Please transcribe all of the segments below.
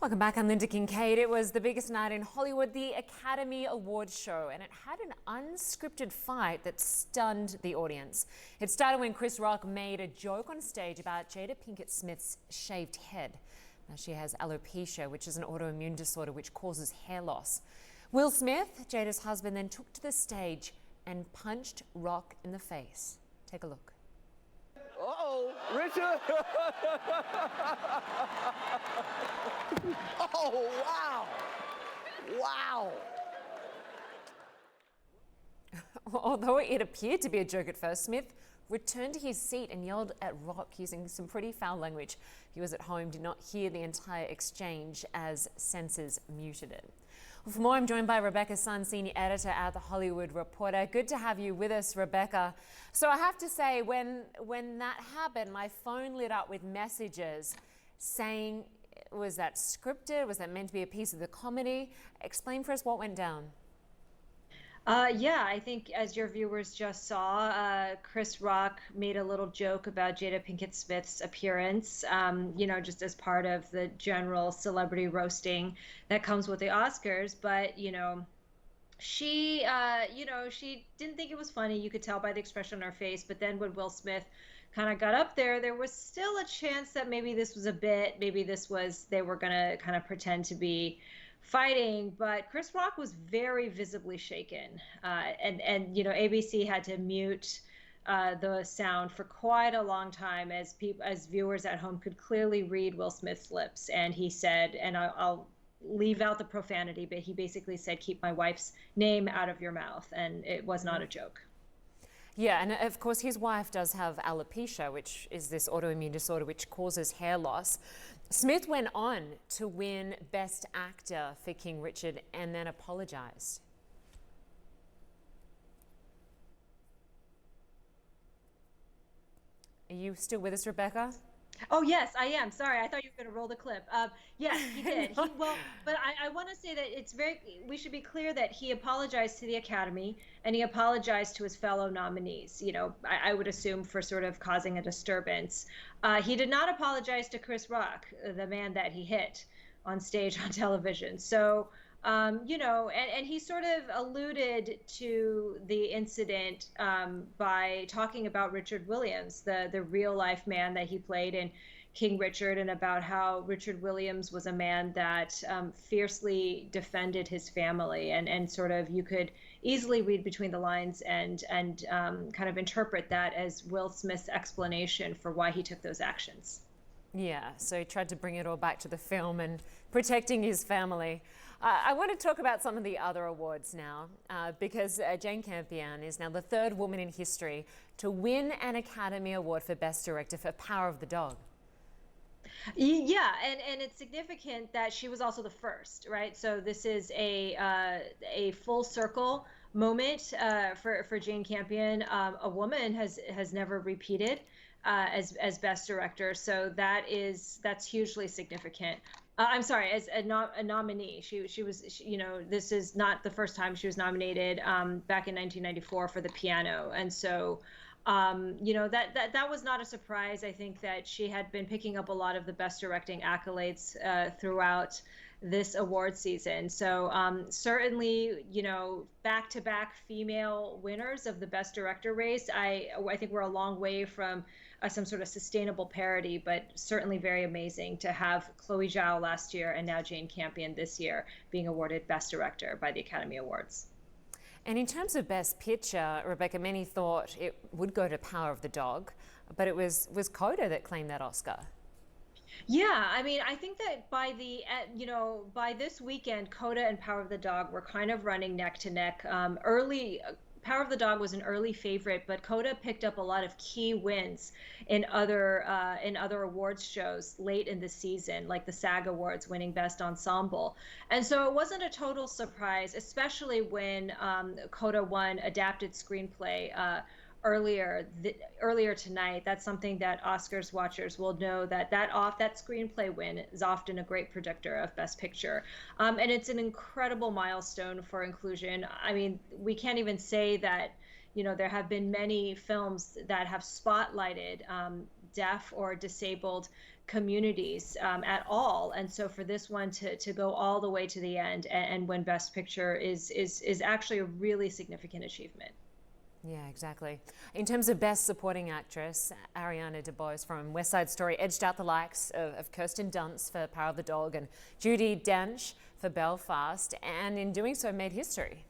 Welcome back. I'm Lynda Kinkade. It was the biggest night in Hollywood, the Academy Awards show, and it had an unscripted fight that stunned the audience. It started when Chris Rock made a joke on stage about Jada Pinkett Smith's shaved head. Now, she has alopecia, which is an autoimmune disorder which causes hair loss. Will Smith, Jada's husband, then took to the stage and punched Rock in the face. Take a look. Uh-oh, Richard. Oh, wow. Wow. Although it appeared to be a joke at first, Smith returned to his seat and yelled at Rock using some pretty foul language. Viewers at home did not hear the entire exchange as censors muted it. Well, for more, I'm joined by Rebecca Sun, senior editor at The Hollywood Reporter. Good to have you with us, Rebecca. So I have to say, when that happened, my phone lit up with messages saying, was that scripted? Was that meant to be a piece of the comedy? Explain for us what went down. Yeah, I think as your viewers just saw, Chris Rock made a little joke about Jada Pinkett Smith's appearance, just as part of the general celebrity roasting that comes with the Oscars. But, she didn't think it was funny. You could tell by the expression on her face. But then when Will Smith kind of got up there was still a chance that maybe this was a bit, they were going to kind of pretend to be fighting, but Chris Rock was very visibly shaken, and ABC had to mute the sound for quite a long time as viewers at home could clearly read Will Smith's lips, and he said, and I'll leave out the profanity, but he basically said, "Keep my wife's name out of your mouth," and it was not a joke. Yeah, and of course his wife does have alopecia, which is this autoimmune disorder which causes hair loss. Smith went on to win Best Actor for King Richard and then apologized. Are you still with us, Rebecca? Oh, yes, I am. Sorry, I thought you were going to roll the clip. Yes, he did. But I want to say that we should be clear that he apologized to the Academy and he apologized to his fellow nominees, I would assume for sort of causing a disturbance. He did not apologize to Chris Rock, the man that he hit on stage on television. So, and he sort of alluded to the incident by talking about Richard Williams, the real life man that he played in King Richard, and about how Richard Williams was a man that fiercely defended his family, and sort of you could easily read between the lines and kind of interpret that as Will Smith's explanation for why he took those actions. Yeah, so he tried to bring it all back to the film and protecting his family. I want to talk about some of the other awards now, because Jane Campion is now the third woman in history to win an Academy Award for Best Director for Power of the Dog. Yeah, and it's significant that she was also the first, right? So this is a full circle moment for Jane Campion. A woman has never repeated as Best Director, so that's hugely significant. I'm sorry, as a nominee. She was, this is not the first time she was nominated, back in 1994 for The Piano, and so that was not a surprise. I think that she had been picking up a lot of the Best Directing accolades throughout this award season. So certainly, back-to-back female winners of the Best Director race. I think we're a long way from some sort of sustainable parity, but certainly very amazing to have Chloe Zhao last year and now Jane Campion this year being awarded Best Director by the Academy Awards. And in terms of Best Picture, Rebecca, many thought it would go to Power of the Dog, but it was Coda that claimed that Oscar. Yeah, I mean, I think that by this weekend, Coda and Power of the Dog were kind of running neck to neck. Power of the Dog was an early favorite, but Coda picked up a lot of key wins in other awards shows late in the season, like the SAG Awards, winning Best Ensemble. And so it wasn't a total surprise, especially when Coda won Adapted Screenplay earlier tonight. That's something that Oscars watchers will know, that screenplay win is often a great predictor of Best Picture. And it's an incredible milestone for inclusion. I mean, we can't even say that, there have been many films that have spotlighted deaf or disabled communities at all. And so for this one to go all the way to the end and win Best Picture is actually a really significant achievement. Yeah, exactly. In terms of Best Supporting Actress, Ariana DeBose from West Side Story edged out the likes of Kirsten Dunst for Power of the Dog and Judi Dench for Belfast, and in doing so made history.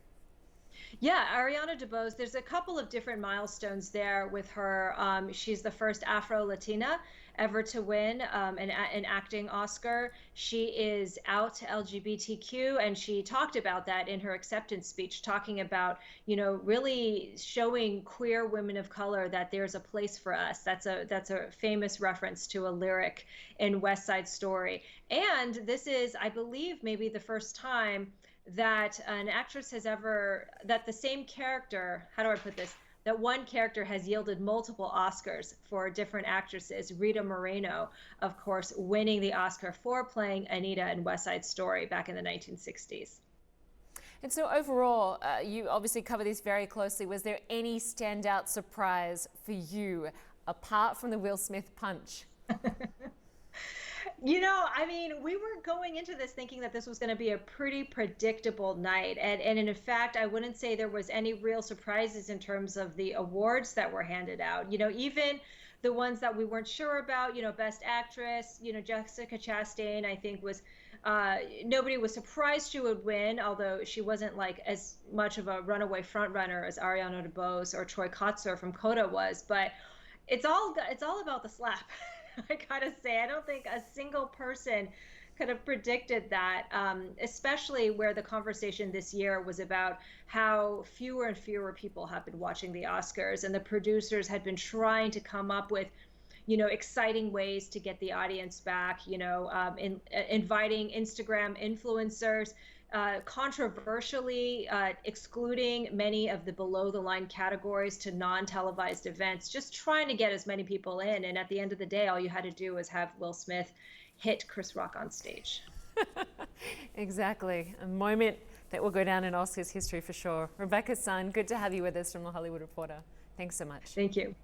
Yeah, Ariana DeBose, there's a couple of different milestones there with her. She's the first Afro-Latina ever to win an acting Oscar. She is out to LGBTQ, and she talked about that in her acceptance speech, talking about, really showing queer women of color that there's a place for us. That's a famous reference to a lyric in West Side Story. And this is, I believe, maybe the first time that an actress has ever, that the same character, how do I put this, that one character has yielded multiple Oscars for different actresses. Rita Moreno, of course, winning the Oscar for playing Anita in West Side Story back in the 1960s. And so overall, you obviously cover this very closely. Was there any standout surprise for you, apart from the Will Smith punch? We were going into this thinking that this was going to be a pretty predictable night. And in fact, I wouldn't say there was any real surprises in terms of the awards that were handed out. Even the ones that we weren't sure about, Best Actress, Jessica Chastain, I think was, nobody was surprised she would win, although she wasn't like as much of a runaway frontrunner as Ariana DeBose or Troy Kotsur from Coda was. But it's all about the slap. I gotta say, I don't think a single person could have predicted that, especially where the conversation this year was about how fewer and fewer people have been watching the Oscars, and the producers had been trying to come up with, exciting ways to get the audience back, inviting Instagram influencers, controversially excluding many of the below the line categories to non-televised events, just trying to get as many people in. And at the end of the day, all you had to do was have Will Smith hit Chris Rock on stage. Exactly. A moment that will go down in Oscars history for sure. Rebecca Sun, good to have you with us from The Hollywood Reporter. Thanks so much. Thank you.